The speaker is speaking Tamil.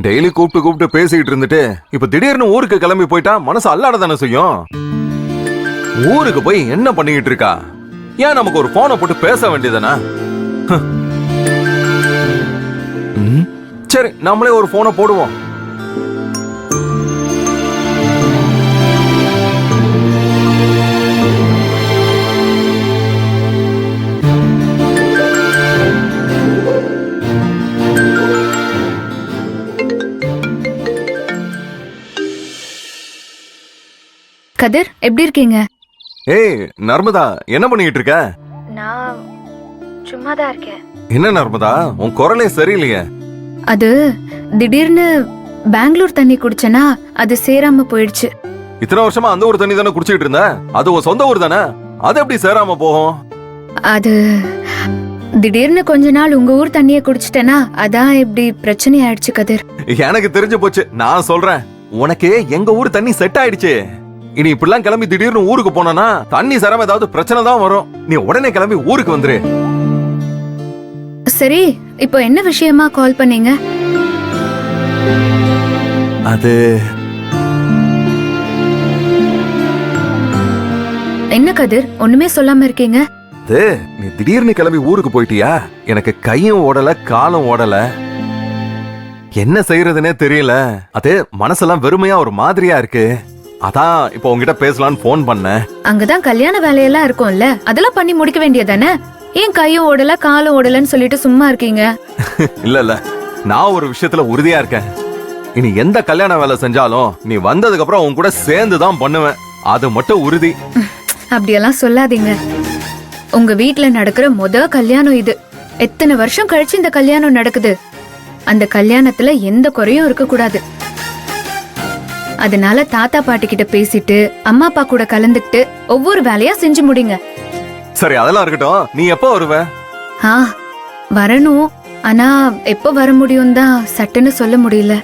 டெய்லி கூப்பிட்டு கூப்பிட்டு பேசிக்கிட்டு இருந்துட்டு இப்ப திடீர்னு ஊருக்கு கிளம்பி போயிட்டா மனசு அல்லாட தானே செய்யும். ஊருக்கு போய் என்ன பண்ணிக்கிட்டு இருக்கா? ஏன் நமக்கு ஒரு போனை போட்டு பேச வேண்டியதானே? சரி, நம்மளே ஒரு போனை போடுவோம். கதிர், எப்படி இருக்கீங்க? ஏய் நர்மதா, என்ன பண்ணிக்கிட்டு இருக்க? நான் சும்மா தான் இருக்கேன். என்ன நர்மதா, உன் குரலே சரியில்லையே. அது திடீர்னு பெங்களூர் தண்ணி குடிச்சனா அது சேராம போயிடுச்சு. இத்தனை வருஷமா அந்த ஒரு தண்ணி தானே குடிச்சிட்டு இருந்த? அது உன் சொந்த ஊர் தானே, அது எப்படி சேராம போகும்? அது திடீர்னு கொஞ்ச நாள் உங்க ஊர் தண்ணியை குடிச்சிட்டேனா அதான் இப்படி பிரச்சனை ஆயிடுச்சு கதிர். எனக்கு தெரிஞ்சு போச்சு. நான் சொல்றேன், உனக்கு எங்க ஊர் தண்ணி செட் ஆயிடுச்சு. இனி இப்படிலாம் கிளம்பி திடீர்னு ஊருக்கு போனா தண்ணி சேராம ஏதாவது பிரச்சனை தான் வரும். நீ உடனே கிளம்பி ஊருக்கு வந்துரு. சரி, இப்போ என்ன விஷயமா கால் பண்ணீங்க? அது என்ன கதிர், ஒண்ணுமே சொல்லாம இருக்கீங்க? நீ திடீர்னு கிளம்பி ஊருக்கு போயிட்டியா? எனக்கு கையும் ஓடல காலும் ஓடல, என்ன செய்யறதுனே தெரியல. அது மனசெல்லாம் வெறுமையா ஒரு மாதிரியா இருக்கு. அதான் இப்போ உங்ககிட்ட பேசலான்னு போன் பண்ணேன். அங்கதான் கல்யாண வேலையெல்லாம் இருக்கும்ல, அதெல்லாம் பண்ணி முடிக்க வேண்டியதானே? ஏன் கையும் ஓடல காலும் ஓடலன்னு சொல்லிட்டு சும்மா இருக்கீங்க? இல்ல, நான் ஒரு விஷயத்துல உறுதியா இருக்கேன். இனி எந்த கல்யாண வேலை செஞ்சாலும் நீ வந்ததுக்கு அப்புறம் உன் கூட சேர்ந்து தான் பண்ணுவேன். அது மட்டும் உறுதி. அப்படியெல்லாம் சொல்லாதீங்க. உங்க வீட்ல நடக்கிற கல்யாணம் இது. எத்தனை வருஷம் கழிச்சு இந்த கல்யாணம் நடக்குது. அந்த கல்யாணத்துல எந்த குறையும் இருக்க கூடாது. அதனால தாத்தா பாட்டி கிட்ட பேசிட்டு அம்மா அப்பா கூட கலந்துக்கிட்டு ஒவ்வொரு வேலையா செஞ்சு முடிங்க. சரி, அதெல்லாம் இருக்கட்டும். நீ எப்போ வருவ? வரணும், ஆனா எப்ப வர முடியும் தான் சட்டுன்னு சொல்ல முடியல.